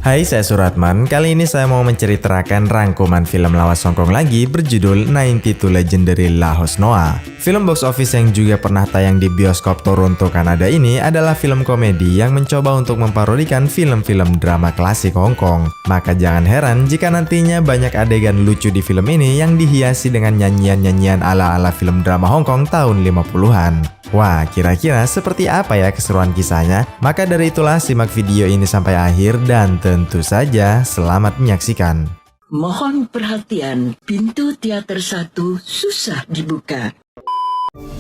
Hai, saya Suratman. Kali ini saya mau menceritakan rangkuman film lawas Hongkong lagi berjudul 92 Legendary Laos Noah. Film box office yang juga pernah tayang di bioskop Toronto, Kanada ini adalah film komedi yang mencoba untuk memparodikan film-film drama klasik Hongkong. Maka jangan heran jika nantinya banyak adegan lucu di film ini yang dihiasi dengan nyanyian-nyanyian ala-ala film drama Hongkong tahun 50-an. Wah, kira-kira seperti apa ya keseruan kisahnya? Maka dari itulah simak video ini sampai akhir dan tentu saja selamat menyaksikan. Mohon perhatian, pintu teater 1 susah dibuka.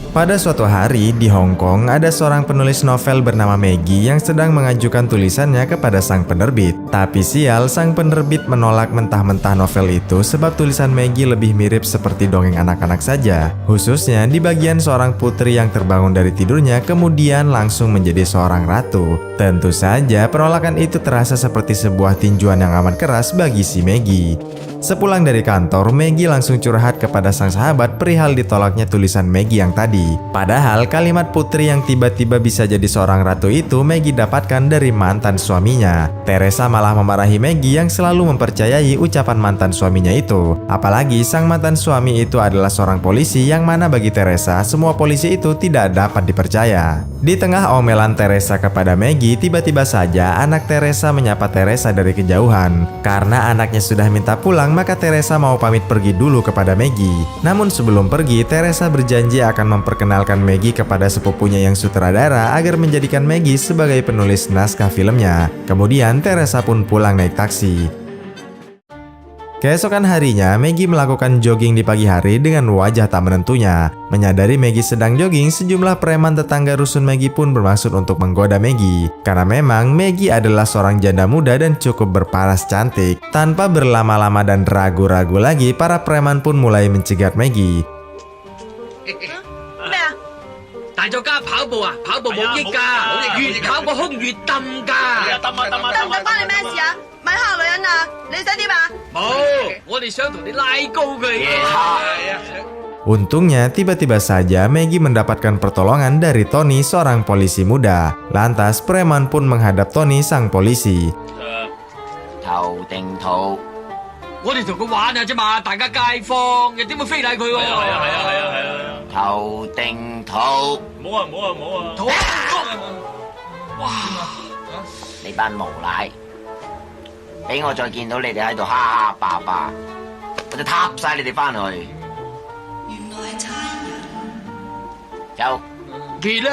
Pada suatu hari di Hong Kong, ada seorang penulis novel bernama Maggie yang sedang mengajukan tulisannya kepada sang penerbit. Tapi sial, sang penerbit menolak mentah-mentah novel itu sebab tulisan Maggie lebih mirip seperti dongeng anak-anak saja. Khususnya di bagian seorang putri yang terbangun dari tidurnya kemudian langsung menjadi seorang ratu. Tentu saja penolakan itu terasa seperti sebuah tinjuan yang amat keras bagi si Maggie. Sepulang dari kantor, Maggie langsung curhat kepada sang sahabat perihal ditolaknya tulisan Maggie yang tadi. Padahal kalimat putri yang tiba-tiba bisa jadi seorang ratu itu Maggie dapatkan dari mantan suaminya. Teresa malah memarahi Maggie yang selalu mempercayai ucapan mantan suaminya itu. Apalagi sang mantan suami itu adalah seorang polisi yang mana bagi Teresa semua polisi itu tidak dapat dipercaya. Di tengah omelan Teresa kepada Maggie, tiba-tiba saja anak Teresa menyapa Teresa dari kejauhan. Karena anaknya sudah minta pulang, maka Teresa mau pamit pergi dulu kepada Maggie. Namun sebelum pergi, Teresa berjanji akan memperkenalkan Maggie kepada sepupunya yang sutradara agar menjadikan Maggie sebagai penulis naskah filmnya. Kemudian Teresa pun pulang naik taksi. Keesokan harinya, Maggie melakukan jogging di pagi hari dengan wajah tak menentunya. Menyadari Maggie sedang jogging, sejumlah preman tetangga rusun Maggie pun bermaksud untuk menggoda Maggie. Karena memang Maggie adalah seorang janda muda dan cukup berparas cantik. Tanpa berlama-lama dan ragu-ragu lagi, para preman pun mulai mencegat Maggie. 大作家跑步啊，跑步冇益㗎，越跑個胸越揼㗎。得關你咩事啊？咪蝦女人啊！你想點啊？冇，我哋想同你拉高佢嘅。 Untungnya, tiba-tiba saja Maggie mendapatkan pertolongan dari Tony, seorang polisi muda. Lantas, preman pun menghadap Tony, sang polisi. 頭定肚。 我哋同佢玩下啫嘛，大家街坊，又點會非禮佢喎？頭定肚。冇啊！肚哇！你班無賴，俾我再見到你哋喺度哈哈霸霸，我就撻晒你哋翻去。原來係差人。走。結啦！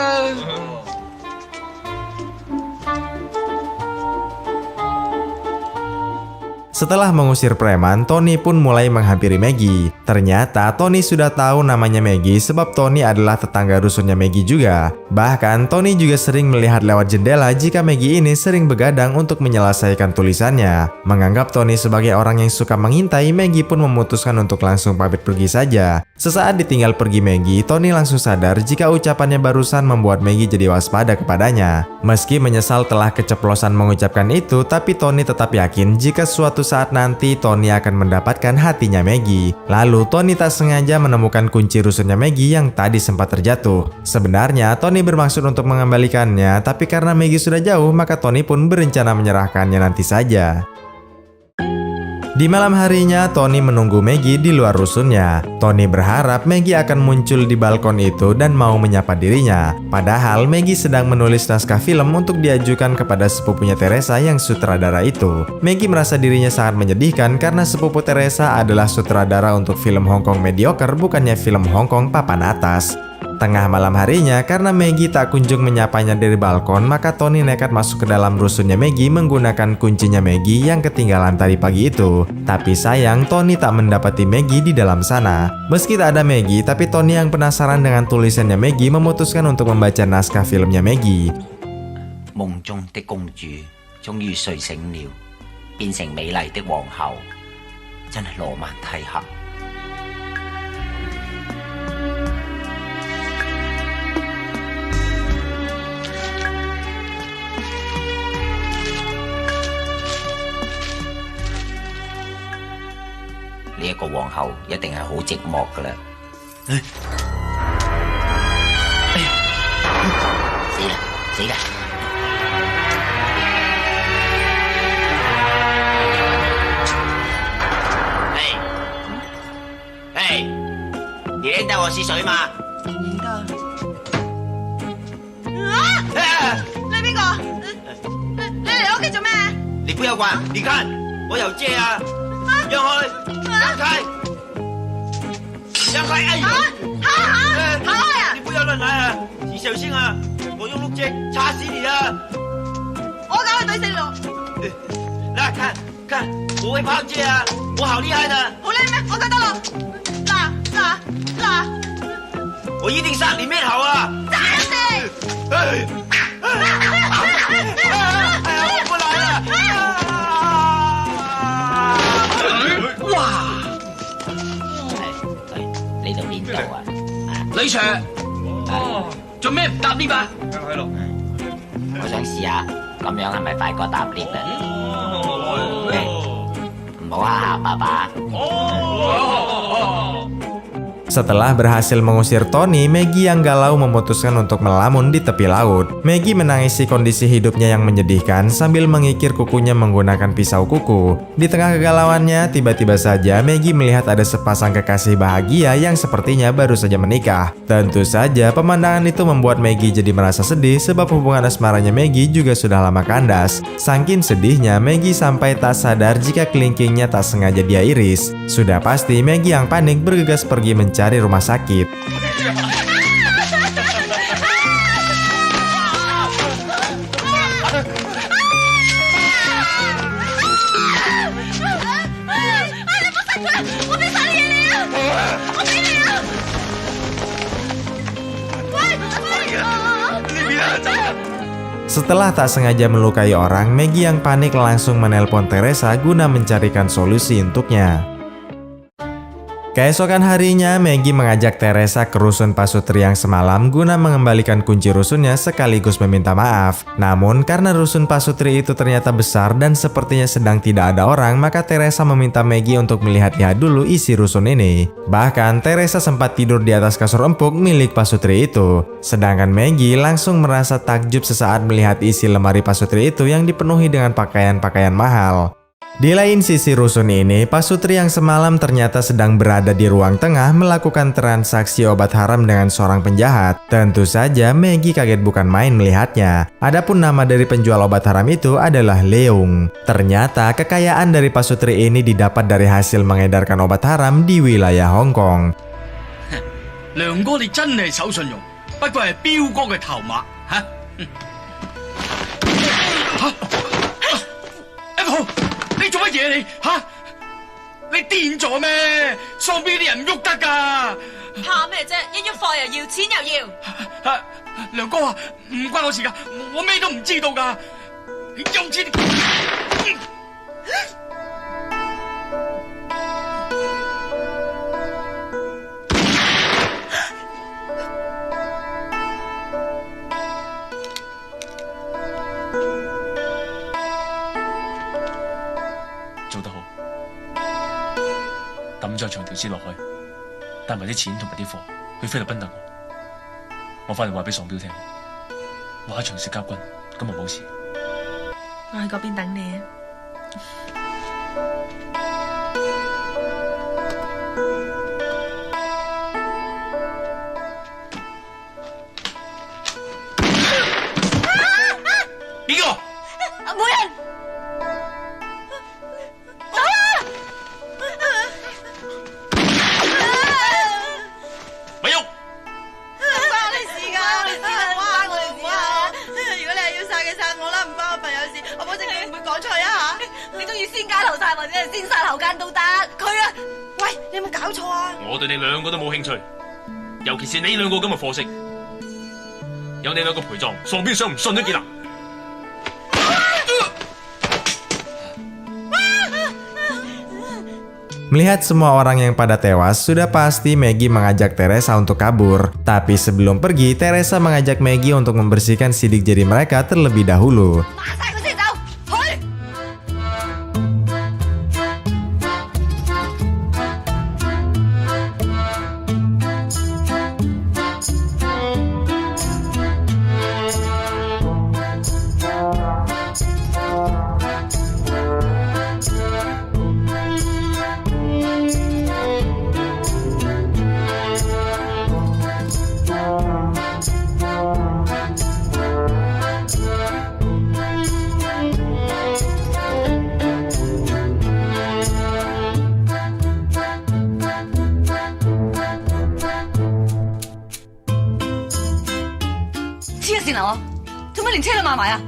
Setelah mengusir preman, Tony pun mulai menghampiri Maggie. Ternyata Tony sudah tahu namanya Maggie sebab Tony adalah tetangga rusunnya Maggie juga. Bahkan Tony juga sering melihat lewat jendela jika Maggie ini sering begadang untuk menyelesaikan tulisannya. Menganggap Tony sebagai orang yang suka mengintai, Maggie pun memutuskan untuk langsung pamit pergi saja. Sesaat ditinggal pergi Maggie, Tony langsung sadar jika ucapannya barusan membuat Maggie jadi waspada kepadanya. Meski menyesal telah keceplosan mengucapkan itu, tapi Tony tetap yakin jika suatu saat nanti Tony akan mendapatkan hatinya Maggie. Lalu Tony tak sengaja menemukan kunci rusunnya Maggie yang tadi sempat terjatuh. Sebenarnya Tony bermaksud untuk mengembalikannya, tapi karena Maggie sudah jauh, maka Tony pun berencana menyerahkannya nanti saja. Di malam harinya, Tony menunggu Maggie di luar rusunnya. Tony berharap Maggie akan muncul di balkon itu dan mau menyapa dirinya. Padahal Maggie sedang menulis naskah film untuk diajukan kepada sepupunya Teresa yang sutradara itu. Maggie merasa dirinya sangat menyedihkan karena sepupu Teresa adalah sutradara untuk film Hongkong mediocre, bukannya film Hongkong papan atas. Tengah malam harinya, karena Maggie tak kunjung menyapanya dari balkon, maka Tony nekat masuk ke dalam rusunnya Maggie menggunakan kuncinya Maggie yang ketinggalan tadi pagi itu. Tapi sayang, Tony tak mendapati Maggie di dalam sana. Meski tak ada Maggie, tapi Tony yang penasaran dengan tulisannya Maggie memutuskan untuk membaca naskah filmnya Maggie. 夢中的公主終於睡醒了，變成美麗的皇后，真係羅曼蒂克。 呢一個皇后一定係好寂寞噶啦。死啦！喂，你认得我是谁吗？認得。啊！你邊個？你嚟我屋企做咩？你不要管，你看我有戒啊！讓開，讓開，讓開！哎呦！跑開啊！你不要亂來啊！你小心啊！我用碌戒插死你啊！我搞佢懟死你！來看看，我會拋戒啊！我好厲害的！好叻咩？我覺得咯。嗱，我一定殺你滅口啊！斬你！哎呀，我不來了！哇！你到邊度啊？李 Sir，做咩唔搭 lift 啊？我想試下，咁樣係咪快過搭 lift 啊？唔好嚇嚇爸爸。 Setelah berhasil mengusir Tony, Maggie yang galau memutuskan untuk melamun di tepi laut. Maggie menangisi kondisi hidupnya yang menyedihkan sambil mengikir kukunya menggunakan pisau kuku. Di tengah kegalauannya, tiba-tiba saja Maggie melihat ada sepasang kekasih bahagia yang sepertinya baru saja menikah. Tentu saja pemandangan itu membuat Maggie jadi merasa sedih sebab hubungan asmaranya Maggie juga sudah lama kandas. Saking sedihnya, Maggie sampai tak sadar jika kelingkingnya tak sengaja dia iris. Sudah pasti Maggie yang panik bergegas pergi mencari rumah sakit. Setelah tak sengaja melukai orang, Maggie yang panik langsung menelpon Teresa guna mencarikan solusi untuknya. Keesokan harinya, Maggie mengajak Teresa ke rusun pasutri yang semalam guna mengembalikan kunci rusunnya sekaligus meminta maaf. Namun, karena rusun pasutri itu ternyata besar dan sepertinya sedang tidak ada orang, maka Teresa meminta Maggie untuk melihat-lihat dulu isi rusun ini. Bahkan, Teresa sempat tidur di atas kasur empuk milik pasutri itu. Sedangkan Maggie langsung merasa takjub sesaat melihat isi lemari pasutri itu yang dipenuhi dengan pakaian-pakaian mahal. Di lain sisi rusun ini, pasutri yang semalam ternyata sedang berada di ruang tengah melakukan transaksi obat haram dengan seorang penjahat. Tentu saja Maggie kaget bukan main melihatnya. Adapun nama dari penjual obat haram itu adalah Leung. Ternyata kekayaan dari pasutri ini didapat dari hasil mengedarkan obat haram di wilayah Hong Kong. 梁哥你真係守信用，不過係彪哥嘅頭馬嚇。Apple， 你做乜嘢你嚇？你癲咗咩？喪邊啲人唔喐得㗎。怕咩啫？一喐貨又要，錢又要。梁哥啊，唔關我事㗎，我咩都唔知道㗎。又知你。做得好，抌咗長條線落去，帶埋啲錢同埋啲貨去菲律賓等我翻嚟話俾喪標聽，話長食甲軍，今日冇事。我喺嗰邊等你啊。邊個？冇人。或者係先殺後奸都得，佢啊！喂，你有冇搞錯啊？我對你兩個都冇興趣，尤其是你兩個咁嘅貨色，有你兩個陪葬，喪邊想唔信都見啦。Melihat semua orang yang pada tewas, sudah pasti Maggie mengajak Teresa untuk kabur. Tapi sebelum pergi, Teresa mengajak Maggie untuk membersihkan sidik jari mereka terlebih dahulu. 啊我，做乜連車都買埋啊？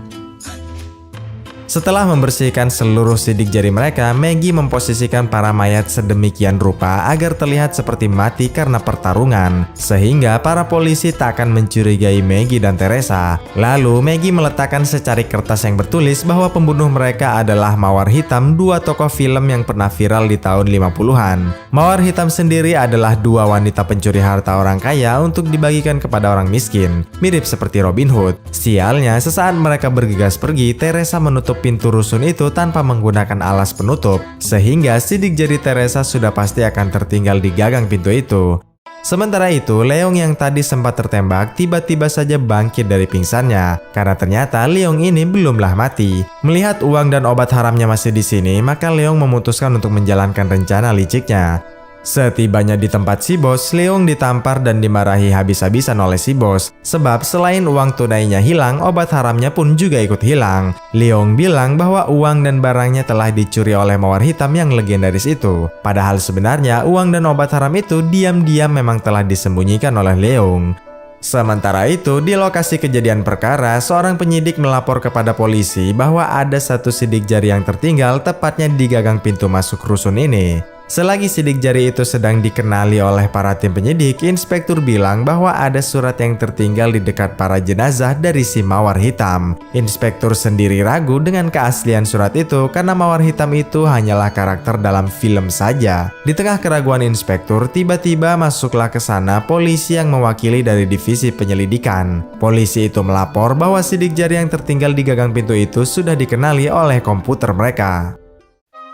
Setelah membersihkan seluruh sidik jari mereka, Maggie memposisikan para mayat sedemikian rupa agar terlihat seperti mati karena pertarungan, sehingga para polisi tak akan mencurigai Maggie dan Teresa. Lalu Maggie meletakkan secari kertas yang bertulis bahwa pembunuh mereka adalah Mawar Hitam, dua tokoh film yang pernah viral di tahun 50-an. Mawar Hitam sendiri adalah dua wanita pencuri harta orang kaya untuk dibagikan kepada orang miskin, mirip seperti Robin Hood. Sialnya, sesaat mereka bergegas pergi, Teresa menutup pintu rusun itu tanpa menggunakan alas penutup, sehingga sidik jari Teresa sudah pasti akan tertinggal di gagang pintu itu. Sementara itu, Leong yang tadi sempat tertembak tiba-tiba saja bangkit dari pingsannya, karena ternyata Leong ini belumlah mati. Melihat uang dan obat haramnya masih di sini, maka Leong memutuskan untuk menjalankan rencana liciknya. Setibanya di tempat si bos, Leong ditampar dan dimarahi habis-habisan oleh si bos. Sebab selain uang tunainya hilang, obat haramnya pun juga ikut hilang. Leong bilang bahwa uang dan barangnya telah dicuri oleh Mawar Hitam yang legendaris itu. Padahal sebenarnya uang dan obat haram itu diam-diam memang telah disembunyikan oleh Leong. Sementara itu, di lokasi kejadian perkara, seorang penyidik melapor kepada polisi bahwa ada satu sidik jari yang tertinggal tepatnya di gagang pintu masuk rusun ini. Selagi sidik jari itu sedang dikenali oleh para tim penyidik, inspektur bilang bahwa ada surat yang tertinggal di dekat para jenazah dari si Mawar Hitam. Inspektur sendiri ragu dengan keaslian surat itu karena Mawar Hitam itu hanyalah karakter dalam film saja. Di tengah keraguan inspektur, tiba-tiba masuklah ke sana polisi yang mewakili dari divisi penyelidikan. Polisi itu melapor bahwa sidik jari yang tertinggal di gagang pintu itu sudah dikenali oleh komputer mereka.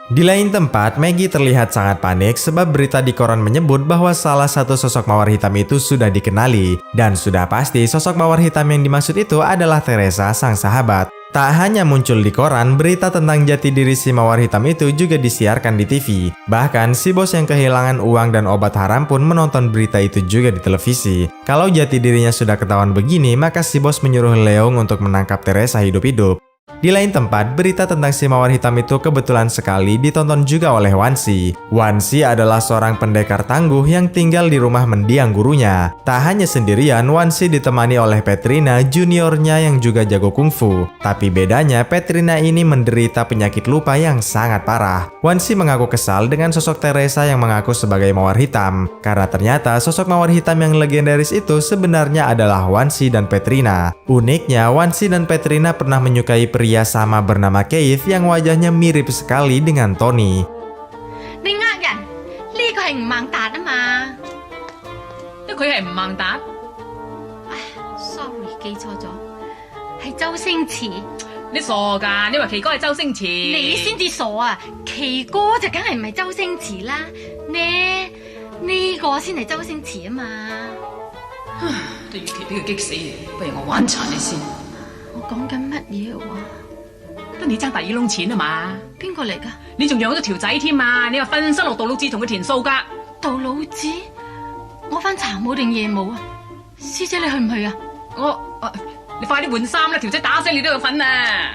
Di lain tempat, Maggie terlihat sangat panik sebab berita di koran menyebut bahwa salah satu sosok Mawar Hitam itu sudah dikenali. Dan sudah pasti sosok Mawar Hitam yang dimaksud itu adalah Teresa, sang sahabat. Tak hanya muncul di koran, berita tentang jati diri si Mawar Hitam itu juga disiarkan di TV. Bahkan si bos yang kehilangan uang dan obat haram pun menonton berita itu juga di televisi. Kalau jati dirinya sudah ketahuan begini, maka si bos menyuruh Leong untuk menangkap Teresa hidup-hidup. Di lain tempat, berita tentang si Mawar Hitam itu kebetulan sekali ditonton juga oleh Wansi. Wansi adalah seorang pendekar tangguh yang tinggal di rumah mendiang gurunya. Tak hanya sendirian, Wansi ditemani oleh Petrina, juniornya yang juga jago kungfu. Tapi bedanya, Petrina ini menderita penyakit lupa yang sangat parah. Wansi mengaku kesal dengan sosok Teresa yang mengaku sebagai Mawar Hitam. Karena ternyata sosok Mawar Hitam yang legendaris itu sebenarnya adalah Wansi dan Petrina. Uniknya, Wansi dan Petrina pernah menyukai pria sama bernama Keith yang wajahnya mirip sekali dengan Tony. 你呃人，呢個係吳孟達啊嘛。佢係吳孟達， sorry 記錯咗，係周星馳。你傻㗎？你話奇哥係周星馳？你先至傻啊！奇哥就梗係唔係周星馳啦，呢個先係周星馳啊嘛。都與其俾佢激死，不如我玩殘你先。我講緊乜嘢話？ 得你爭大耳窿錢啊嘛？邊個嚟㗎？你仲養咗條仔添啊！你話瞓身落杜老誌同佢填數㗎？杜老子，我翻茶舞定夜舞啊？師姐你去唔去啊？你快啲換衫啦！條仔打死你都有份啊！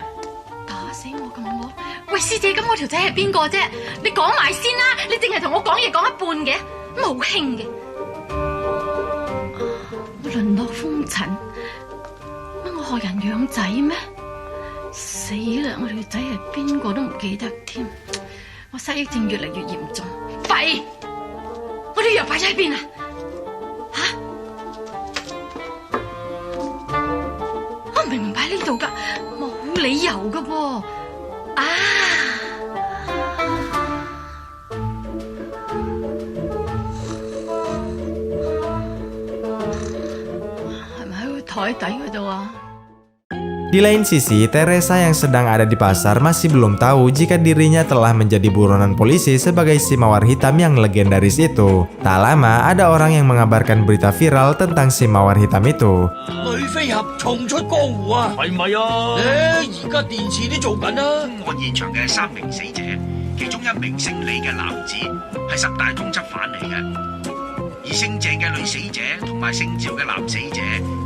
打死我咁我？喂師姐，咁我條仔係邊個啫？你講埋先啦！你淨係同我講嘢講一半嘅，冇興嘅。我淪落風塵，乜我學人養仔咩？ 死啦！我條仔係邊個都唔記得添，我失憶症越嚟越嚴重。廢！我啲藥擺咗喺邊啊？嚇！我明明擺呢度㗎，冇理由㗎喎。啊！係咪喺個台底嗰度啊？ Di lain sisi, Teresa yang sedang ada di pasar masih belum tahu jika dirinya telah menjadi buronan polisi sebagai si Mawar Hitam yang legendaris itu. Tak lama, ada orang yang mengabarkan berita viral tentang si Mawar Hitam itu. 女飛俠重出江湖啊！係咪啊？而家電視都做緊啦。案現場嘅3名死者，其中1名姓李嘅男子係10大通緝犯嚟嘅，而姓鄭嘅女死者同埋姓趙嘅男死者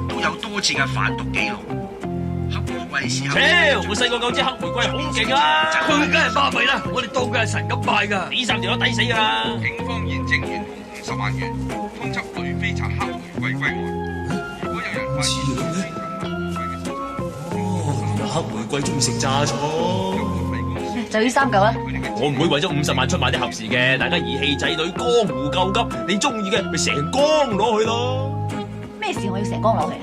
都有多次嘅販毒記錄。 我細個講支黑玫瑰好勁啊！佢梗係巴閉啦，我哋當佢係神咁拜㗎。呢3條都抵死㗎啦！警方現正懸紅50萬元通緝女飛賊黑玫瑰歸案。如果有人發現女飛賊黑玫瑰，黑玫瑰中意食榨菜，就要3嚿啦。我唔會為咗50萬出賣啲合時嘅，大家義氣仔女，江湖救急，你中意嘅咪成缸攞去咯。咩事我要成缸攞去啊？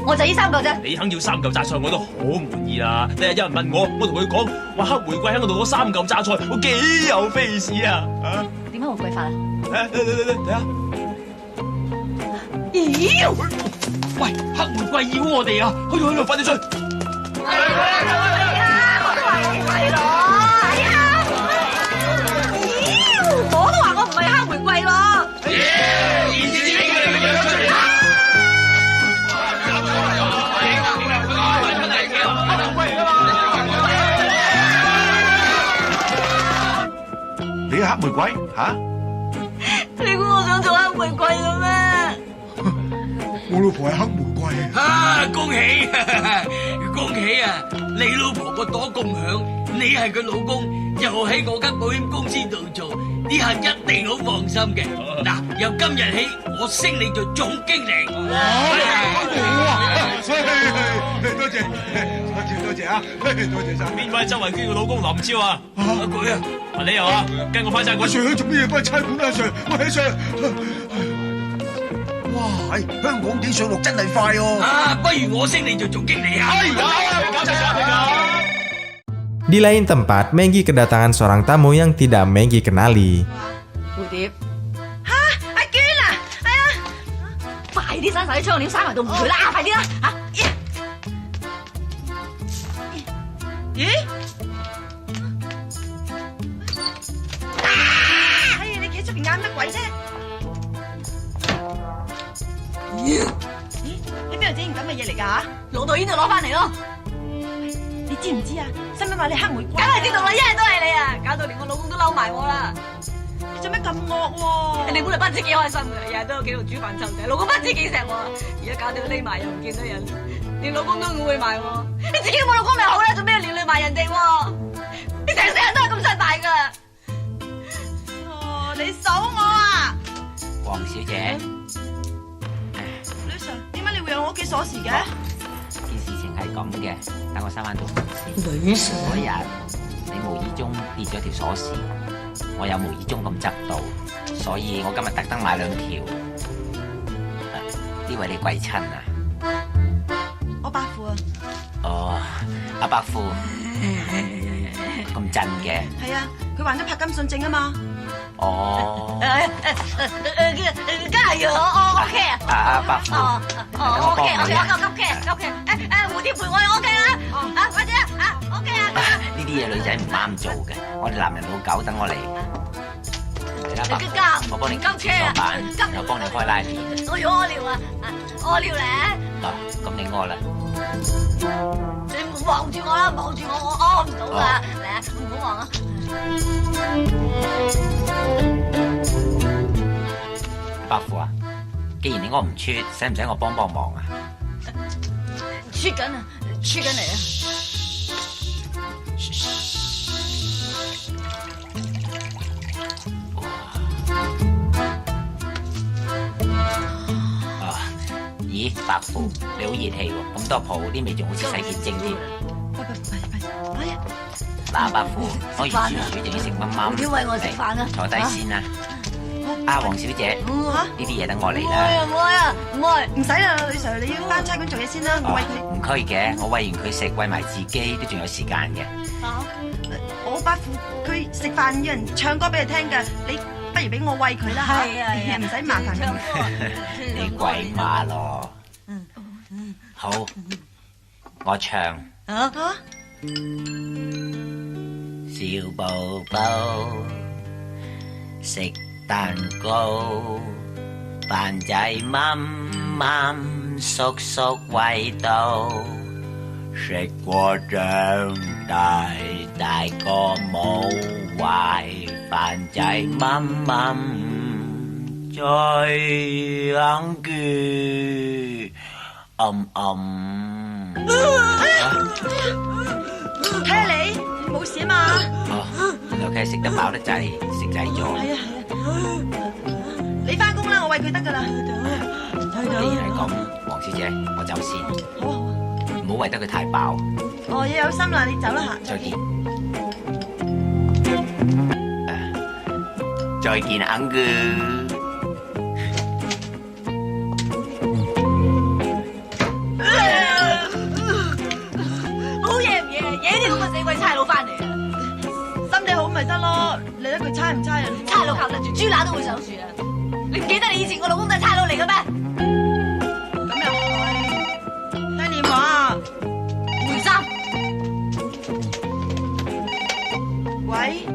我就要3嚿啫。你肯要3嚿榨菜，我都好滿意啦。你日有人問我，我同佢講話黑玫瑰喺我度攞3嚿榨菜，我幾有 face 啊！啊？點解會貴法啊？睇下。妖！喂，黑玫瑰要我哋啊！去快啲出！我都話我唔係咯，我都話我唔係黑玫瑰咯。你係黑玫瑰吓？你估我想做黑玫瑰嘅咩？我老婆係黑玫瑰啊！恭喜恭喜啊！你老婆個朵咁響，你係佢老公，又喺我間保險公司度做，啲客一定好放心嘅。嗱，由今日起，我升你做總經理。多謝啊！多謝晒。邊位周慧娟嘅老公林超啊？佢啊，你又啊？跟我翻差館。阿 Sir 做咩嘢翻差館啊 Sir？ 喂 Sir！ 哇！香港地上落真係快哦！啊，不如我升你做總經理啊！Di lain tempat, Maggie kedatangan seorang tamu yang tidak Maggie kenali. 蝴蝶吓，阿娟啊，係啊，快啲閂晒啲窗簾，閂埋道門佢啦，快啲啦吓！咦？哎呀，你企喺出邊嗌乜鬼啫？咦？你邊度整件咁嘅嘢嚟㗎嚇？攞到呢度攞翻嚟咯！你知唔知啊？使唔使話你黑玫瑰？梗係知道啦，一日都係你啊，搞到連我老公都嬲埋我啦！你做咩咁惡喎？你本來不知幾開心嘅，日日都喺屋企度煮飯湊仔，老公不知幾錫我，而家搞到匿埋又唔見得人，連老公都誤會埋我。你自己冇老公咪好啦，做咩要連累埋人哋喎？你成世人都係咁失敗㗎！哦，你數我啊！黃小姐，女 Sir， 點解你會有我屋企鎖匙嘅？件事情係咁嘅，等我收翻道門先。女 Sir， 嗰日你無意中跌咗條鎖匙，我又無意中咁執到，所以我今日特登買2條。呢位你貴親啊？我伯父啊。哦，阿伯父，咁真嘅？係啊，佢患咗柏金遜症啊嘛。哦。梗係要我 OK 啊。阿伯父，我 OK， 蝴蝶陪我 OK 啦。快啲啊，OK 啊。呢啲嘢女仔唔啱做嘅，我哋男人老狗，等我嚟。嚟啦，伯父，我幫你接手板，又幫你開拉鏈。我要屙尿啊！屙尿咧。咁你屙啦。你唔好望住我啦，望住我屙唔到噶。嚟啊，唔好望啊。伯父啊，既然你屙唔出，使唔使我幫忙啊？出緊啊，出緊嚟啊！咦，伯父，你好熱氣喎，咁多泡，啲味仲好似洗潔精添。嗱，伯父，我完全仲要食乜乜？點餵我食飯啊？坐低先啦。黃小姐，呢啲嘢等我嚟啦。唔使啦，女 Sir， 你要翻差館做嘢先啦，我餵佢。唔拘嘅，我餵完佢食，餵埋自己都仲有時間嘅。我伯父佢食飯要人唱歌俾佢聽㗎，你不如俾我餵佢啦。係啊，唔使麻煩佢。你鬼馬咯。好，我唱。小寶寶食蛋糕，飯仔啱啱叔叔味道，食過長大，大個冇壞，飯仔啱啱再硬住，睇下你冇事啊嘛。尤其係食得飽得滯，食滯咗。係啊，你翻工啦，我餵佢得噶啦。既然係咁，黃小姐，我走先。好啊，唔好餵得佢太飽。哦，要有心啦，你走啦吓。再見。再見，uncle。好嘢唔嘢？惹啲咁嘅死鬼差佬翻嚟啊！心地好咪得咯，理得佢差唔差人？差佬靠得住，豬乸都會上樹啊！你唔記得你以前個老公都係差佬嚟嘅咩？咁又係。聽電話啊！回三。喂。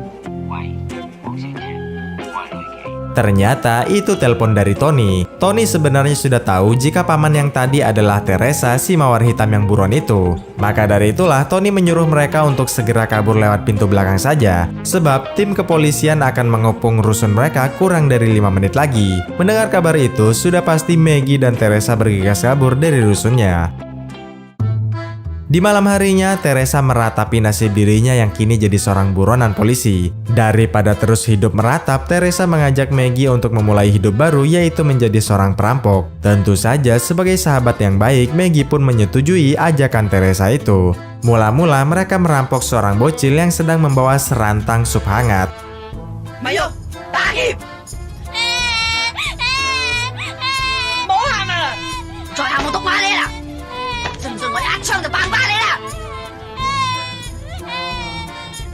Ternyata itu telepon dari Tony. Tony sebenarnya sudah tahu jika paman yang tadi adalah Teresa, si mawar hitam yang buron itu. Maka dari itulah Tony menyuruh mereka untuk segera kabur lewat pintu belakang saja. Sebab tim kepolisian akan mengepung rusun mereka kurang dari 5 menit lagi. Mendengar kabar itu, sudah pasti Maggie dan Teresa bergegas kabur dari rusunnya. Di malam harinya, Teresa meratapi nasib dirinya yang kini jadi seorang buronan polisi. Daripada terus hidup meratap, Teresa mengajak Maggie untuk memulai hidup baru, yaitu menjadi seorang perampok. Tentu saja, sebagai sahabat yang baik, Maggie pun menyetujui ajakan Teresa itu. Mula-mula mereka merampok seorang bocil yang sedang membawa serantang sup hangat. Mayo, takip! 冇喊啊！再喊我督罵你啦！信唔信我一槍就爆瓜你啦？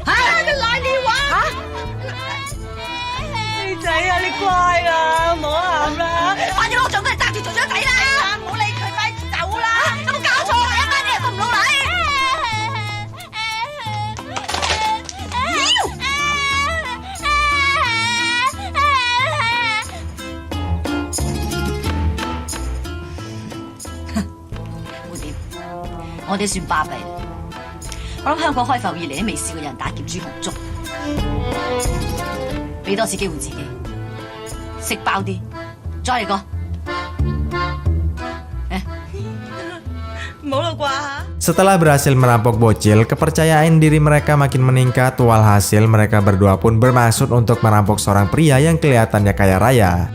嚇！佢賴電話嚇！女仔啊，你乖啊，唔好喊啦！快啲攞獎佢嚟揸住做咗仔啦！唔好理佢，快啲走啦！有冇搞錯啊？一班啲人都唔老禮。我哋算巴閉啦！我諗香港開埠以嚟都未試過有人打劫豬紅粥，俾多次機會自己，食飽啲，再嚟過。唔好啦啩嚇！ Setelah berhasil merampok bocil, kepercayaan diri mereka makin meningkat. Walhasil mereka berdua pun bermaksud untuk merampok seorang pria yang kelihatannya kaya raya.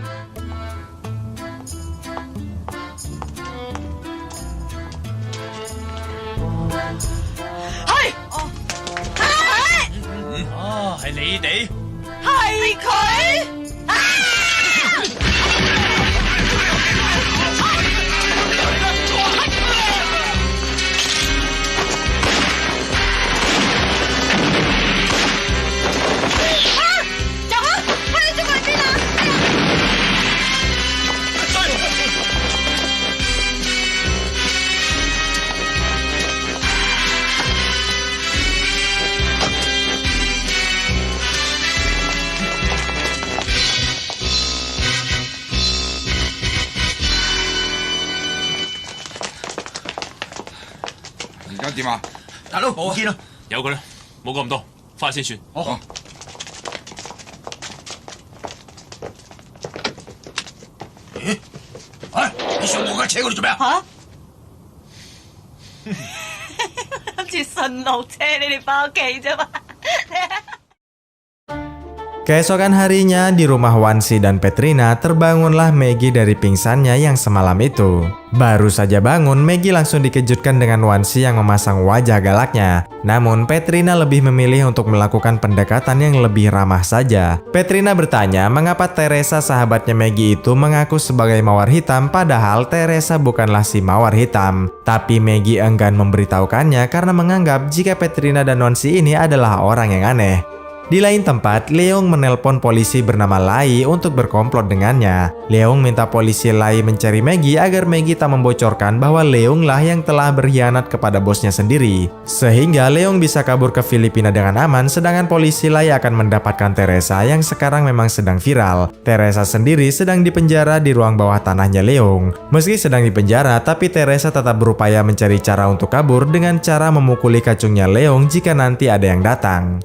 點啊？大佬冇見啦，有佢啦，冇講咁多，翻去先算。好。咦？哎，你上我架車嗰度做咩啊？嚇！諗住順路車你哋翻屋企啫嘛。Keesokan harinya di rumah Wansi dan Petrina terbangunlah Maggie dari pingsannya yang semalam itu. Baru saja bangun, Maggie langsung dikejutkan dengan Wansi yang memasang wajah galaknya. Namun Petrina lebih memilih untuk melakukan pendekatan yang lebih ramah saja. Petrina bertanya mengapa Teresa sahabatnya Maggie itu mengaku sebagai mawar hitam padahal Teresa bukanlah si mawar hitam. Tapi Maggie enggan memberitahukannya karena menganggap jika Petrina dan Wansi ini adalah orang yang aneh. Di lain tempat, Leong menelpon polisi bernama Lai untuk berkomplot dengannya. Leong minta polisi Lai mencari Maggie agar Maggie tak membocorkan bahwa Leong lah yang telah berkhianat kepada bosnya sendiri. Sehingga Leong bisa kabur ke Filipina dengan aman, sedangkan polisi Lai akan mendapatkan Teresa yang sekarang memang sedang viral. Teresa sendiri sedang dipenjara di ruang bawah tanahnya Leong. Meski sedang dipenjara, tapi Teresa tetap berupaya mencari cara untuk kabur dengan cara memukuli kacungnya Leong jika nanti ada yang datang.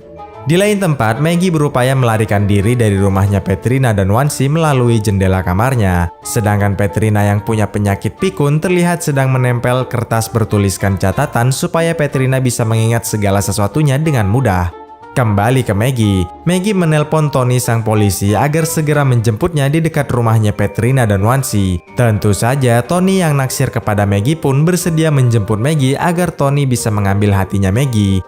Di lain tempat, Maggie berupaya melarikan diri dari rumahnya Petrina dan Wansi melalui jendela kamarnya. Sedangkan Petrina yang punya penyakit pikun terlihat sedang menempel kertas bertuliskan catatan supaya Petrina bisa mengingat segala sesuatunya dengan mudah. Kembali ke Maggie. Maggie menelpon Tony sang polisi agar segera menjemputnya di dekat rumahnya Petrina dan Wansi. Tentu saja Tony yang naksir kepada Maggie pun bersedia menjemput Maggie agar Tony bisa mengambil hatinya Maggie.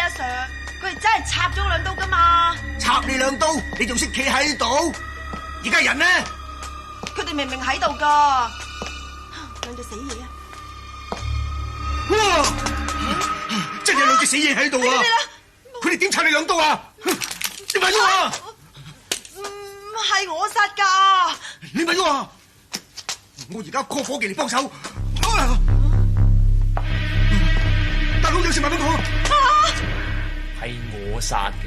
Sir？ 佢哋真係插咗兩刀㗎嘛？插你兩刀，你仲識企喺度？而家人呢？佢哋明明喺度㗎，兩隻死嘢啊！哇！真係兩隻死嘢喺度啊！佢哋點插你兩刀啊？你咪喐啊！唔係我殺㗎！你咪喐啊！我而家 call 伙計嚟幫手。大佬有事問我。係我殺嘅，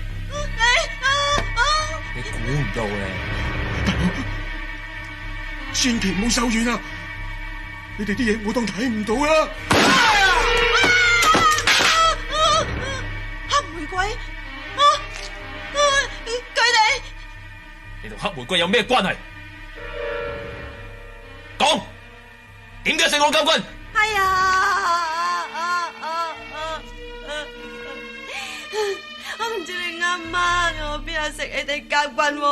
你估唔到咧。千祈唔好手軟啊！你哋啲嘢我當睇唔到啦。黑玫瑰佢哋，你同黑玫瑰有咩關係？講，點解姓我監軍？哎呀！我唔知你啱媽，我邊有食你哋夾棍喎？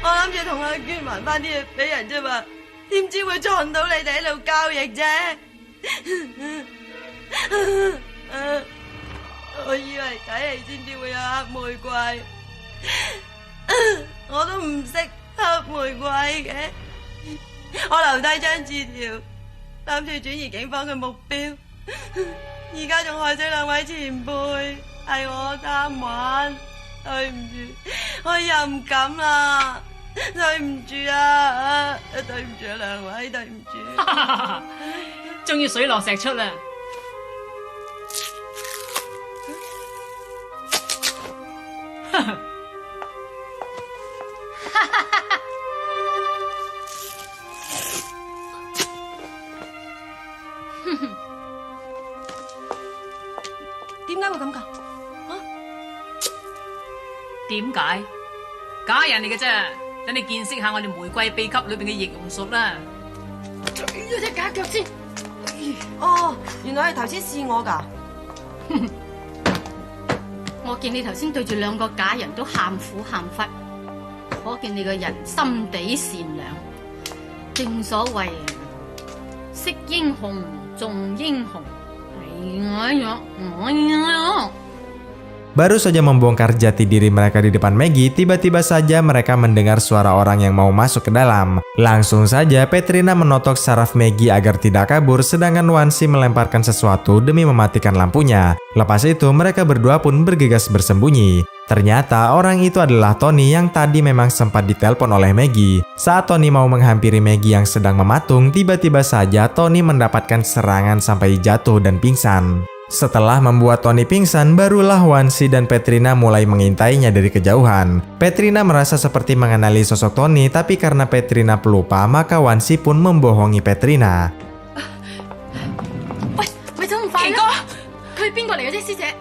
我諗住同阿娟還翻啲嘢俾人啫嘛，點知會撞到你哋喺度交易啫？我以為睇嚟先至會有黑玫瑰，我都唔識黑玫瑰嘅。我留低張字條，諗住轉移警方嘅目標。而家仲害死兩位前輩，係我貪玩，對唔住，我又唔敢啦，對唔住啊，對唔住啊兩位，對唔住。終於水落石出啦！點解會咁㗎？點解？假人嚟嘅啫，等你見識下我哋玫瑰秘笈裏邊嘅易容術啦。要隻假腳先。哦，原來係頭先試我㗎。我見你頭先對住兩個假人都喊苦喊忽，可見你個人心地善良。正所謂識英雄重英雄。Baru saja membongkar jati diri mereka di depan Maggie, tiba-tiba saja mereka mendengar suara orang yang mau masuk ke dalam. Langsung saja Petrina menotok saraf Maggie agar tidak kabur, sedangkan Wansi melemparkan sesuatu demi mematikan lampunya. Lepas itu mereka berdua pun bergegas bersembunyi. Ternyata orang itu adalah Tony yang tadi memang sempat ditelepon oleh Maggie. Saat Tony mau menghampiri Maggie yang sedang mematung, tiba-tiba saja Tony mendapatkan serangan sampai jatuh dan pingsan. Setelah membuat Tony pingsan, barulah Wansi dan Petrina mulai mengintainya dari kejauhan. Petrina merasa seperti mengenali sosok Tony, tapi karena Petrina pelupa, maka Wansi pun membohongi Petrina. 喂，走咁快啦！佢係邊個嚟嘅啫，師姐？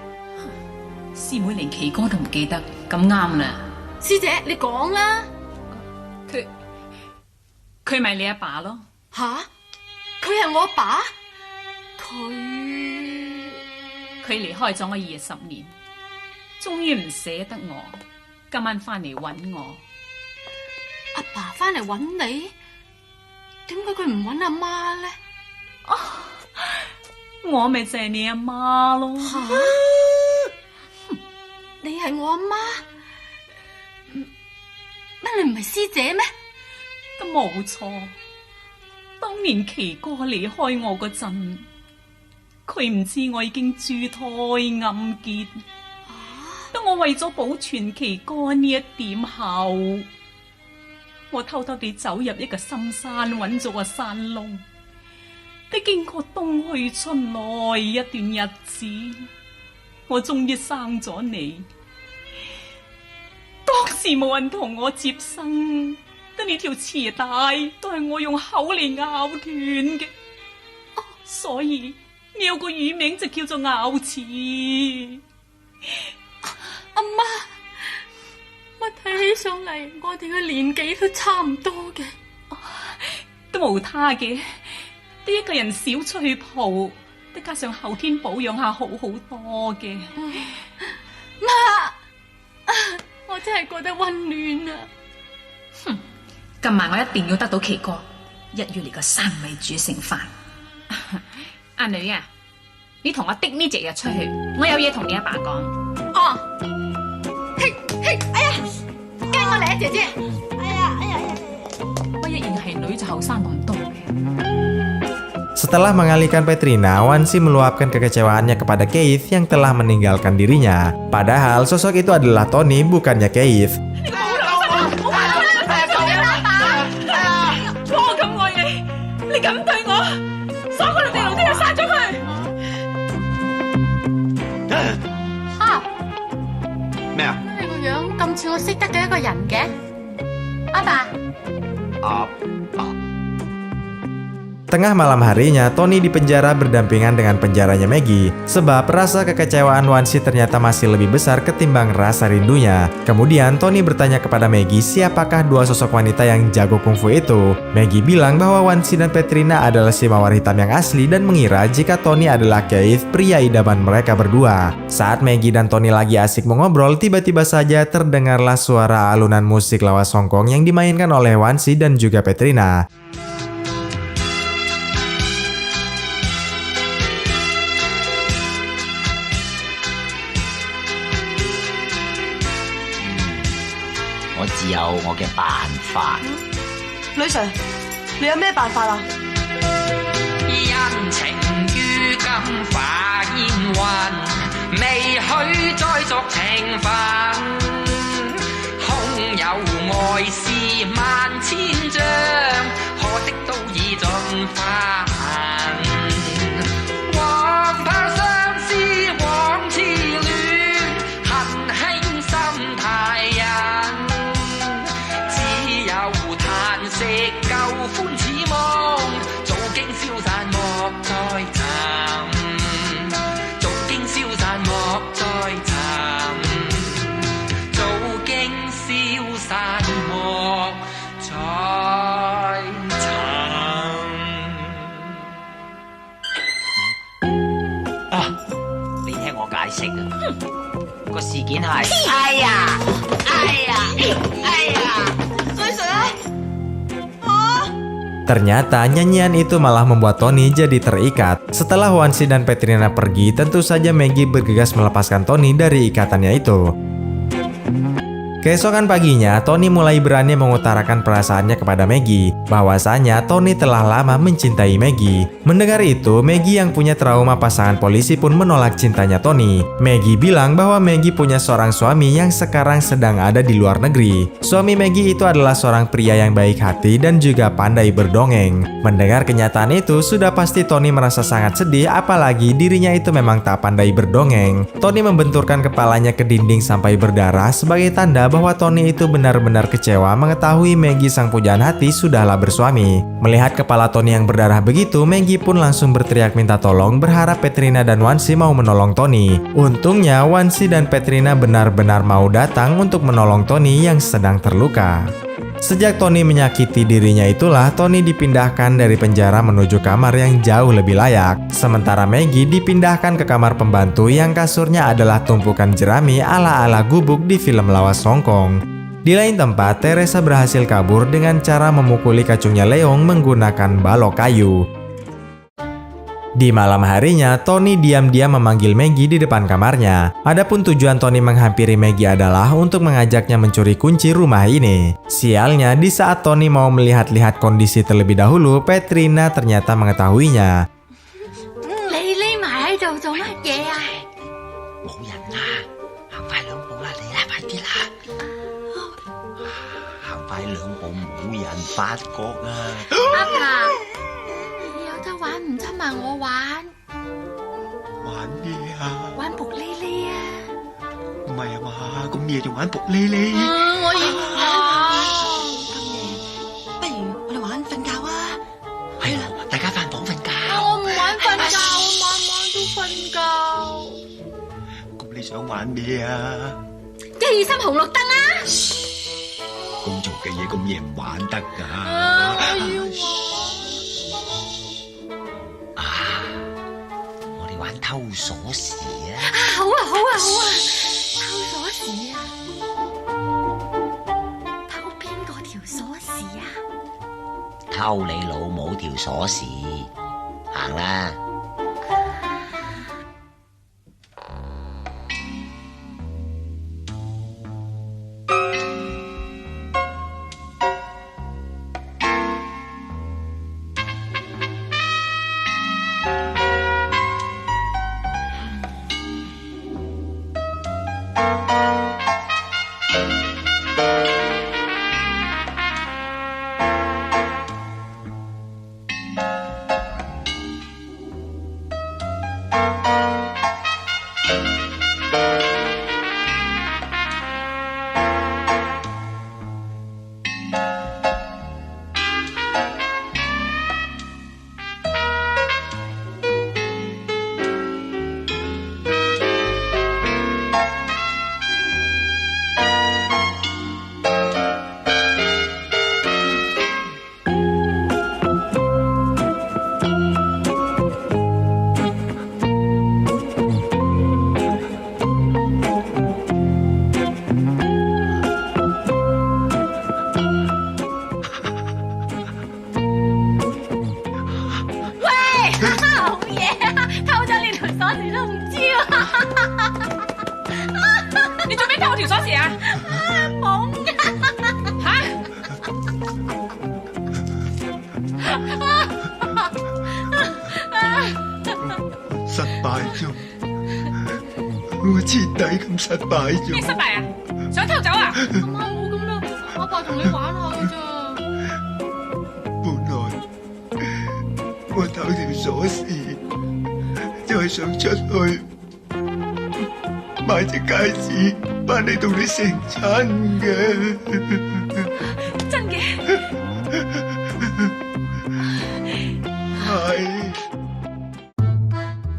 師妹連奇哥都唔記得，咁啱啦。師姐，你講啦。佢咪你阿爸咯？吓？佢係我阿爸？佢離開咗我20年，終於唔捨得我，今晚翻嚟揾我。阿爸翻嚟揾你，點解佢唔揾阿媽咧？我咪就係你阿媽咯。吓？你係我阿媽？乜你唔係師姐咩？咁冇錯，當年奇哥離開我嗰陣，佢唔知我已經珠胎暗結。當我為咗保存奇哥呢一點後，我偷偷地走入一個深山，揾咗個山窿。經經過冬去春來一段日子，我終於生咗你。當時冇人同我接生，得你條臍帶都係我用口嚟咬斷嘅。所以你有個乳名就叫做咬刺。阿媽，我睇起上嚟，我哋嘅年紀都差唔多嘅，都冇他嘅，呢一個人少出去蒲，得加上後天保養下好好多嘅。媽，我真係覺得溫暖啊！哼，今晚我一定要得到奇哥，一於嚟個生米煮成飯。阿女啊，你同我的呢隻日出去，我有嘢同你阿爸講。哦，嘿，哎呀，跟我嚟啊，姐姐！哎呀，我一然係女就後生咁多嘅。Setelah mengalihkan Petrina, Wansi meluapkan kekecewaannya kepada Keith yang telah meninggalkan dirinya. Padahal sosok itu adalah Tony, bukannya Keith. 我咁愛你，你咁對我，所有嘅地牢都要殺咗佢。咩啊？你個樣咁似我識得嘅一個人嘅，阿爸。Tengah malam harinya, Tony dipenjara berdampingan dengan penjaranya Maggie. Sebab rasa kekecewaan Wansi ternyata masih lebih besar ketimbang rasa rindunya. Kemudian Tony bertanya kepada Maggie siapakah dua sosok wanita yang jago kungfu itu. Maggie bilang bahwa Wansi dan Petrina adalah si mawar hitam yang asli dan mengira jika Tony adalah Keith, pria idaman mereka berdua. Saat Maggie dan Tony lagi asik mengobrol, tiba-tiba saja terdengarlah suara alunan musik lawas Hongkong yang dimainkan oleh Wansi dan juga Petrina.我自有我嘅辦法。女 Sir， 你有咩辦法啊？因情於今化煙雲，未許再續情分。空有愛是萬千丈，可的都已盡化痕。往怕相思往痴戀，恨輕心太人。嘆息舊歡似夢，早經消散莫再尋，早經消散莫再尋，早經消散莫再尋。你聽我解釋啊，個事件係，哎呀，Ternyata nyanyian itu malah membuat Tony jadi terikat. Setelah Wansi dan Petrina pergi, tentu saja Maggie bergegas melepaskan Tony dari ikatannya itu. Keesokan paginya, Tony mulai berani mengutarakan perasaannya kepada Maggie, bahwasanya Tony telah lama mencintai Maggie. Mendengar itu, Maggie yang punya trauma pasangan polisi pun menolak cintanya Tony. Maggie bilang bahwa Maggie punya seorang suami yang sekarang sedang ada di luar negeri. Suami Maggie itu adalah seorang pria yang baik hati dan juga pandai berdongeng. Mendengar kenyataan itu, sudah pasti Tony merasa sangat sedih, apalagi dirinya itu memang tak pandai berdongeng. Tony membenturkan kepalanya ke dinding sampai berdarah sebagai tanda bahwa Tony itu benar-benar kecewa mengetahui Maggie sang pujaan hati sudahlah bersuami. Melihat kepala Tony yang berdarah begitu, Maggie pun langsung berteriak minta tolong, berharap Petrina dan Wansi mau menolong Tony. Untungnya Wansi dan Petrina benar-benar mau datang untuk menolong Tony yang sedang terluka. Sejak Tony menyakiti dirinya itulah Tony dipindahkan dari penjara menuju kamar yang jauh lebih layak. Sementara Maggie dipindahkan ke kamar pembantu yang kasurnya adalah tumpukan jerami ala-ala gubuk di film lawas Hongkong. Di lain tempat, Teresa berhasil kabur dengan cara memukuli kacungnya Leong menggunakan balok kayu. Di malam harinya, Tony diam-diam memanggil Maggie di depan kamarnya. Adapun tujuan Tony menghampiri Maggie adalah untuk mengajaknya mencuri kunci rumah ini. Sialnya, di saat Tony mau melihat-lihat kondisi terlebih dahulu, Petrina ternyata mengetahuinya. 玩咩啊？1、2、3紅綠燈啊！咁嘈嘅嘢咁夜唔玩得㗎。我哋玩偷鎖匙啊！好啊，好啊，好啊！偷鎖匙啊！偷邊個條鎖匙啊？偷你老母條鎖匙，行啦！你做咩偷我條鎖匙啊？懵失敗咗，我徹底咁失敗咗。咩失敗啊？想偷走啊？阿媽冇咁啦，阿爸同你玩下嘅咋。本來我偷條鎖匙就係想出去買隻戒指翻嚟同你成親嘅。真嘅？係。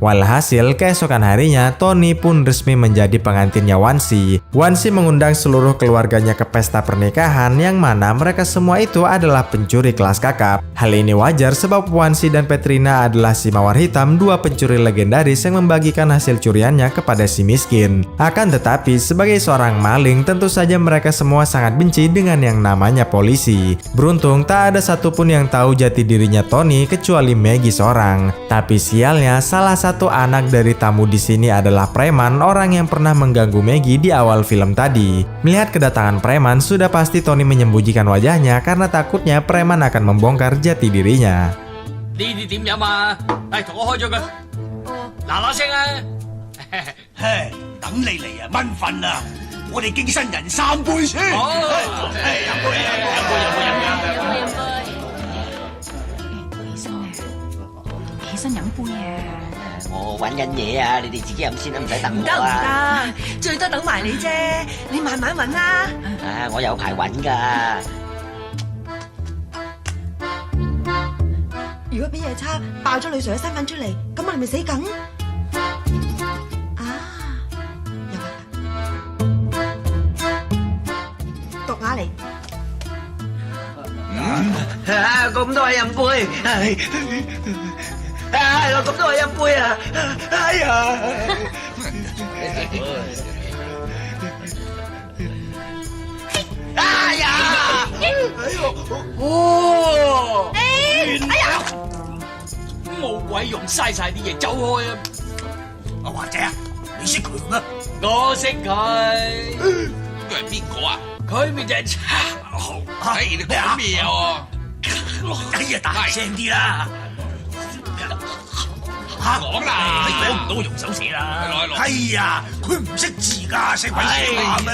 Walhasil, keesokan harinya, Tony pun resmi menjadi pengantinnya Wansi. Wansi mengundang seluruh keluarganya ke pesta pernikahan yang mana mereka semua itu adalah pencuri kelas kakap. Hal ini wajar sebab Wansi dan Petrina adalah si mawar hitam, dua pencuri legendaris yang membagikan hasil curiannya kepada si miskin. Akan tetapi, sebagai seorang maling, tentu saja mereka semua sangat benci dengan yang namanya polisi. Beruntung, tak ada satupun yang tahu jati dirinya Tony kecuali Maggie seorang. Tapi sialnya, salah satu anak dari tamu di sini adalah preman, orang yang pernah mengganggu Maggie di awal film tadi. Melihat kedatangan preman, sudah pasti Tony menyembunyikan wajahnya karena takutnya preman akan membongkar jati dirinya. 呢啲點飲啊？同我開咗佢，嗱嗱聲啊！唉，等你嚟啊，蚊瞓啊！我哋敬新人3杯先。好，飲杯啊！飲杯！起身飲杯啊！我揾緊嘢啊，你哋自己飲先啦，唔使等我唔得唔啊！得，最多等埋你啫，你慢慢揾啦。啊，我有排揾㗎。如果俾夜叉爆咗女 Sir 嘅身份出嚟，咁我哋咪死梗。啊，有辦法。獨啞嚟。咁多位飲杯，咁多位飲杯啊！哎呀！哎呀！哦！哎呀！冇鬼用，嘥晒啲嘢，走開啊！阿華姐啊，你識佢咩？我識佢，佢係邊個啊？佢咪就係賊豪。哎，你講咩啊？哎呀，大聲啲啦！講啦，你講唔到用手寫啦。來來，哎呀，佢唔識字㗎，識鬼寫下咩？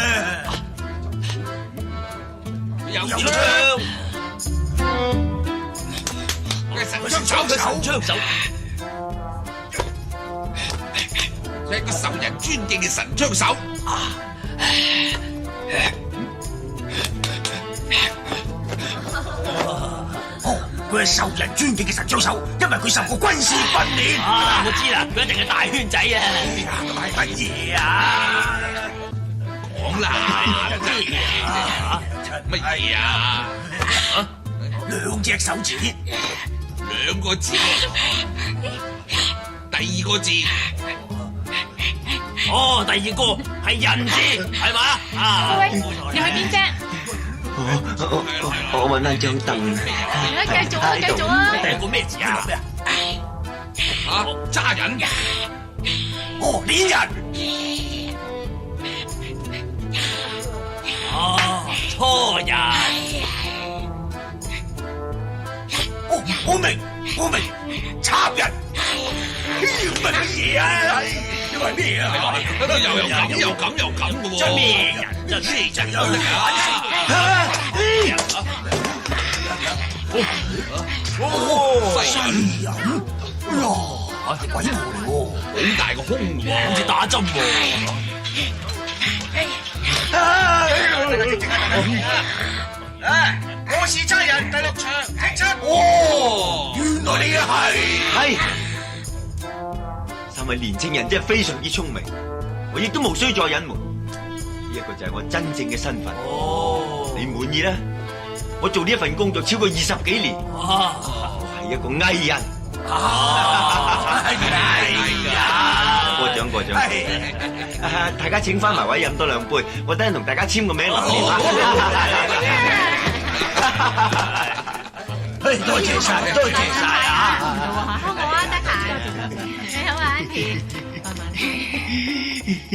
有槍，佢神槍手，佢神槍手，佢係個受人尊敬嘅神槍手。佢佢係受人尊敬嘅神槍手，因為佢受過軍事訓練。啊，我知啦，佢一定係大圈仔啊！係乜嘢啊？講啦，乜嘢啊？兩隻手指，2個字，第2個字。哦，第2個係人字，係嘛？啊，喂，你去邊啫？我揾翻張凳。繼續啊，繼續啊！第2個咩字啊？揸人。哦，鏈人。哦，初人。哦，我明，插人。乜嘢啊？因為咩啊？又咁嘅喎。真咩人？真咩人有得揀？西人。哇，鬼我嚟喎！好大個胸喎，好似打針喎。我是差人第6場，聽出。哦，原來你係。3位年青人真係非常之聰明，我亦都無需再隱瞞，呢一個就係我真正嘅身份。哦，你滿意啦？我做呢一份工作超過20幾年，我係一個藝人。過獎，大家請翻埋位飲多2杯，我等陣同大家簽個名留念啊！多謝晒啊！好啊，得閒。你好啊，Auntie。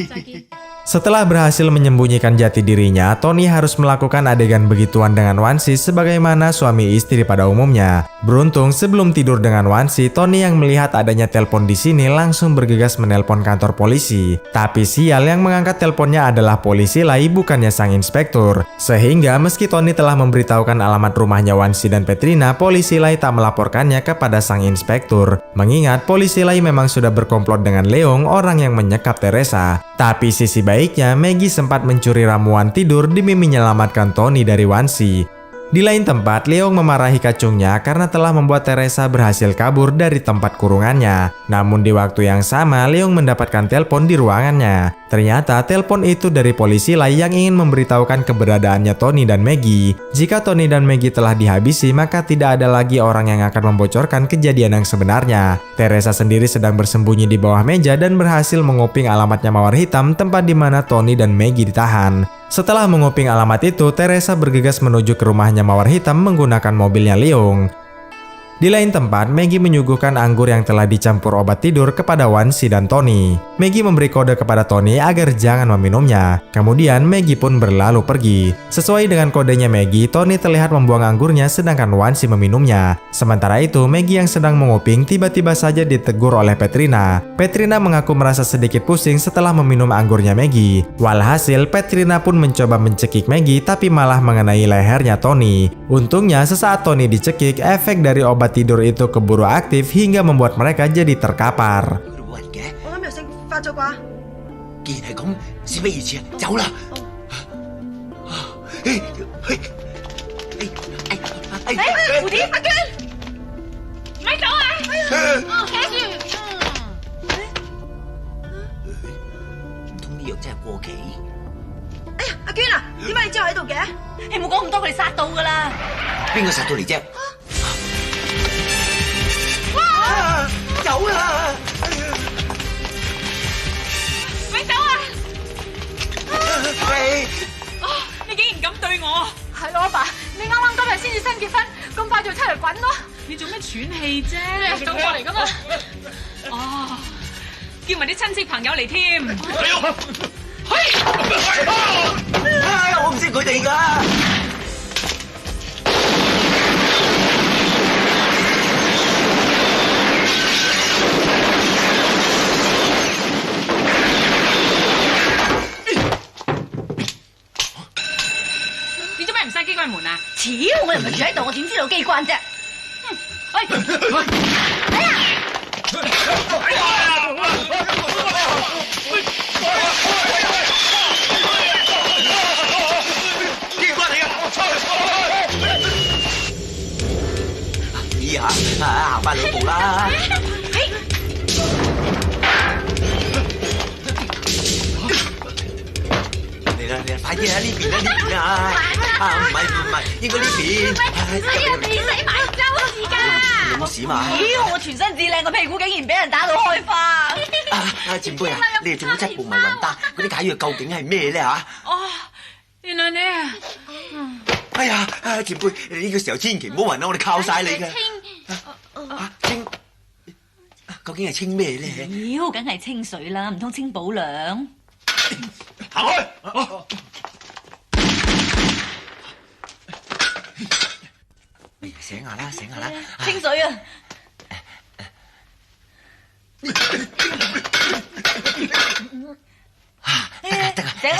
再見。Setelah berhasil menyembunyikan jati dirinya, Tony harus melakukan adegan begituan dengan Wansi sebagaimana suami istri pada umumnya. Beruntung sebelum tidur dengan Wansi, Tony yang melihat adanya telepon di sini langsung bergegas menelpon kantor polisi. Tapi sial, yang mengangkat teleponnya adalah polisi Lai, bukannya sang inspektur. Sehingga meski Tony telah memberitahukan alamat rumahnya Wansi dan Petrina, polisi Lai tak melaporkannya kepada sang inspektur. Mengingat polisi Lai memang sudah berkomplot dengan Leong, orang yang menyekap Teresa. Tapi sisi baiknya, Maggie sempat mencuri ramuan tidur demi menyelamatkan Tony dari Wansi. Di lain tempat, Leong memarahi kacungnya karena telah membuat Teresa berhasil kabur dari tempat kurungannya. Namun di waktu yang sama, Leong mendapatkan telepon di ruangannya. Ternyata telepon itu dari polisi Lai yang ingin memberitahukan keberadaannya Tony dan Maggie. Jika Tony dan Maggie telah dihabisi, maka tidak ada lagi orang yang akan membocorkan kejadian yang sebenarnya. Teresa sendiri sedang bersembunyi di bawah meja dan berhasil menguping alamatnya Mawar Hitam, tempat di mana Tony dan Maggie ditahan. Setelah menguping alamat itu, Teresa bergegas menuju ke rumahnya Mawar Hitam menggunakan mobilnya Leong. Di lain tempat, Maggie menyuguhkan anggur yang telah dicampur obat tidur kepada Wansi dan Tony. Maggie memberi kode kepada Tony agar jangan meminumnya. Kemudian Maggie pun berlalu pergi. Sesuai dengan kodenya Maggie, Tony terlihat membuang anggurnya sedangkan Wansi meminumnya. Sementara itu, Maggie yang sedang menguping tiba-tiba saja ditegur oleh Petrina. Petrina mengaku merasa sedikit pusing setelah meminum anggurnya Maggie. Walhasil, Petrina pun mencoba mencekik Maggie tapi malah mengenai lehernya Tony. Untungnya sesaat Tony dicekik, efek dari obat tidur itu keburu aktif hingga membuat mereka jadi terkapar. 我諗藥性發咗啩？既然係咁，事不宜遲啊，走啦！蝴蝶，阿娟，咪走啊！企住。唔通啲藥真係過期？哎呀，阿娟啊，點解你之後喺度嘅？你冇講咁多，佢哋殺到噶啦！邊個殺到嚟啫？走啦！咪走啊！你竟然咁對我！係咯，阿爸，你啱啱今日先至新結婚，咁快就出嚟滾咯！你做咩喘氣啫？你走過嚟噶嘛？哦，叫埋啲親戚朋友嚟添。我唔識佢哋㗎。你做咩唔閂機關門啊？超，我又唔係住喺度，我點知道機關啫？哎呀！呢行翻2步啦。嚟啦，快啲啊！呢邊啊，呢邊啊！唔係，應該呢邊。你使埋周時間啊！有冇事嘛？妖，我全身至靚個屁股竟然俾人打到開花！前輩啊，你哋做咗7步迷魂丹，嗰啲解藥究竟係咩咧嚇？哦，原來你啊！哎呀，前輩，你呢個時候千祈唔好暈啦，我哋靠晒你嘅。清，究竟係清咩咧？妖，梗係清水啦，唔通清補涼？行開！哎呀，醒下啦，醒下啦！清水啊！得啊！醒啊！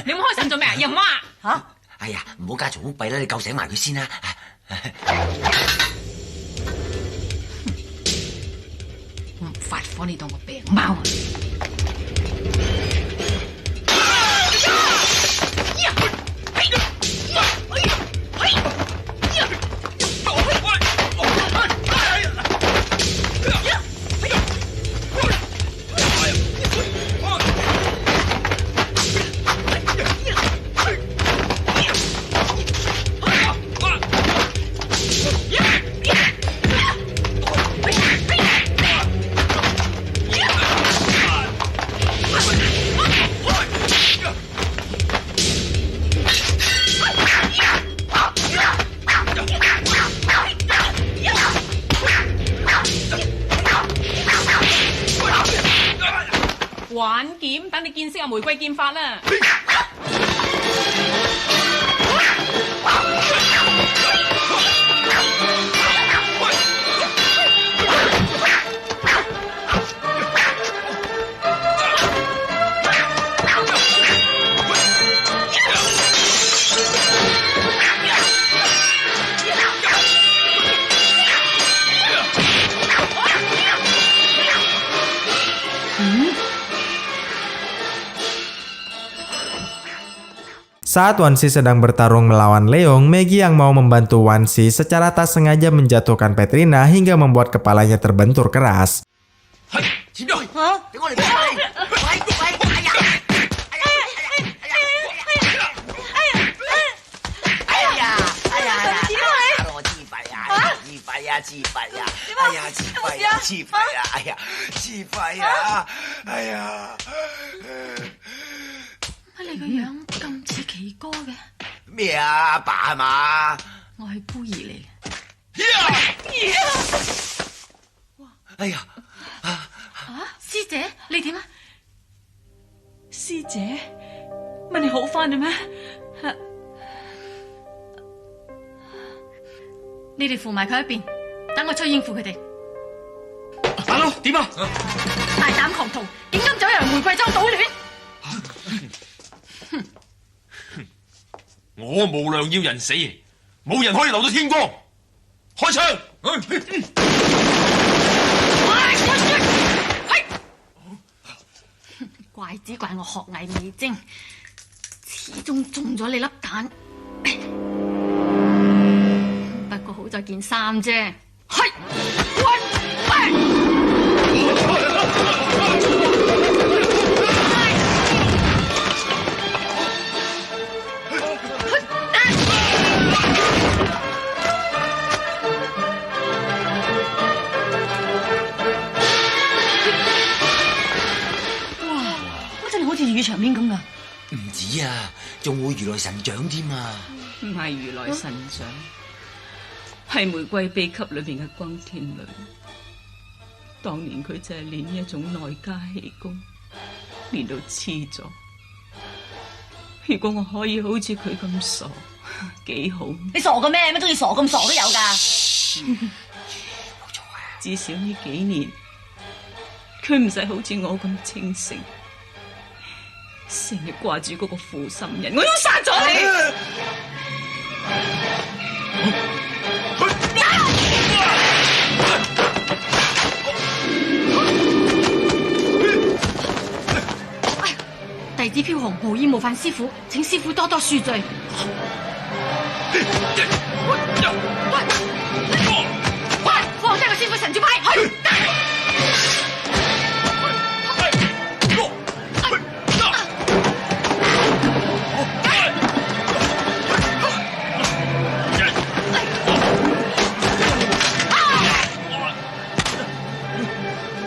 你咁開心做咩啊？飲啊！嚇！哎呀，唔好加重屋弊啦，你救醒埋佢先啦。我唔發火，你當我病貓啊！玩劍，等你見識下玫瑰劍法啦！Saat Wansi sedang bertarung melawan Leong, Maggie yang mau membantu Wansi secara tak sengaja menjatuhkan Petrina hingga membuat kepalanya terbentur keras.乜你個樣咁似奇哥嘅？咩啊？阿爸係嘛？我係孤兒嚟嘅。哎呀！師姐，你點啊？師姐，乜你好返啦咩？你哋扶埋佢一邊，等我出去應付佢哋。大佬點啊？大膽狂徒，點敢走入玫瑰莊搗亂？我無良要人死，冇人可以留到天光。開槍！怪只怪我學藝未精，始終中咗你粒蛋。不過好在件衫啫。好似粵語場面咁噶，唔止啊，仲會如來神掌添啊！唔係如來神掌，係玫瑰秘笈裏邊嘅轟天女。當年佢就係練一種內家氣功，練到黐咗。如果我可以好似佢咁傻，幾好！你傻嘅咩？乜中意傻咁傻都有噶？冇錯啊！至少呢幾年，佢唔使好似我咁清醒。成日掛住嗰個負心人，我要殺咗你！弟子飄紅無意冒犯師傅，請師傅多多恕罪。我師傅神主牌，去！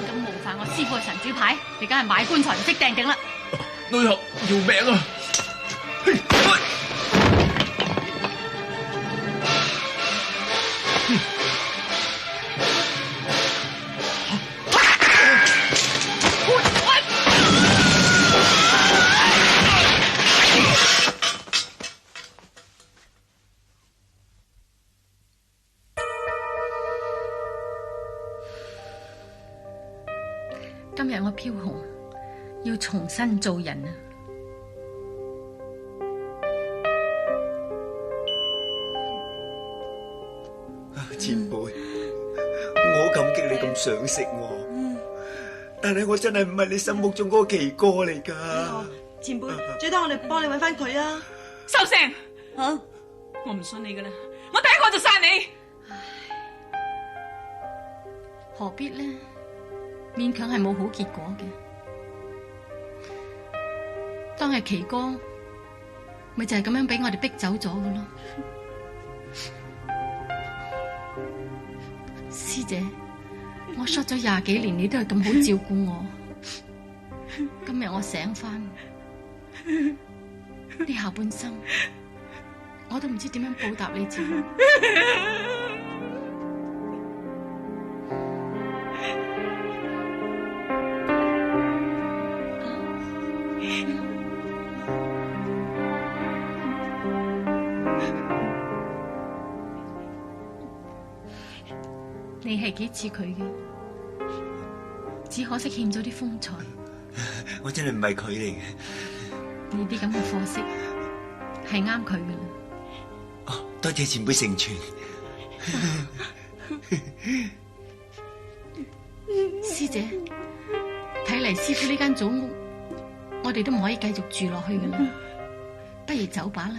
咁冒犯我師傅嘅神主牌，你梗係買棺材唔識掟頂啦！女俠要命啊！今日我飄紅要重新做人啊！前輩，我好感激你咁賞識我，但係我真係唔係你心目中嗰個奇哥嚟㗎。前輩，最多我哋幫你搵翻佢啊！收聲！我唔信你噶啦，我第一個就殺你。何必呢？勉強係冇好結果嘅。當係奇哥，咪就係咁樣俾我哋逼走咗嘅咯。師姐，我 short 咗20幾年，你都係咁好照顧我。今日我醒翻，呢下半生我都唔知點樣報答你自己。你係幾似佢嘅，只可惜欠咗啲風采。我真係唔係佢嚟嘅。你啲咁嘅貨色係啱佢嘅啦。哦，多謝前輩成全。師姐，睇嚟師傅呢間祖屋，我哋都唔可以繼續住落去嘅啦，不如走吧啦。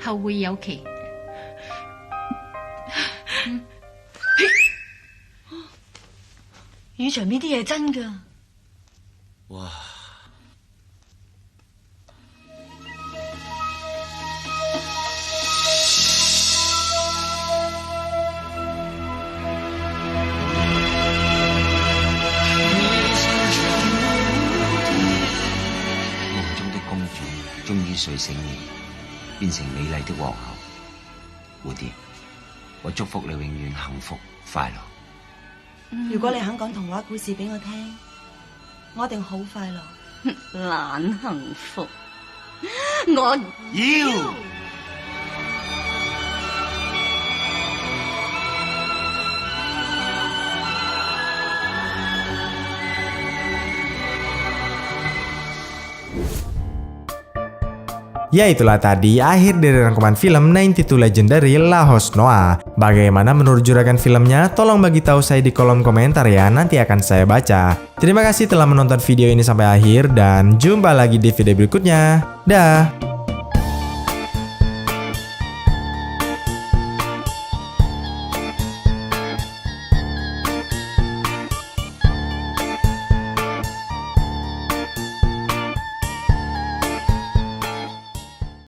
後會有期。雨場呢啲嘢真噶。哇！夢中的公主終於睡醒了，變成美麗的皇后。蝴蝶，我祝福你永遠幸福快樂。如果你肯講童話故事俾我聽，我一定好快樂。懶幸福，我要。Ya itulah tadi akhir dari rangkuman film 92 Legendary La Host Noah. Bagaimana menurut juragan filmnya? Tolong bagi tahu saya di kolom komentar ya, nanti akan saya baca. Terima kasih telah menonton video ini sampai akhir dan jumpa lagi di video berikutnya. Dah.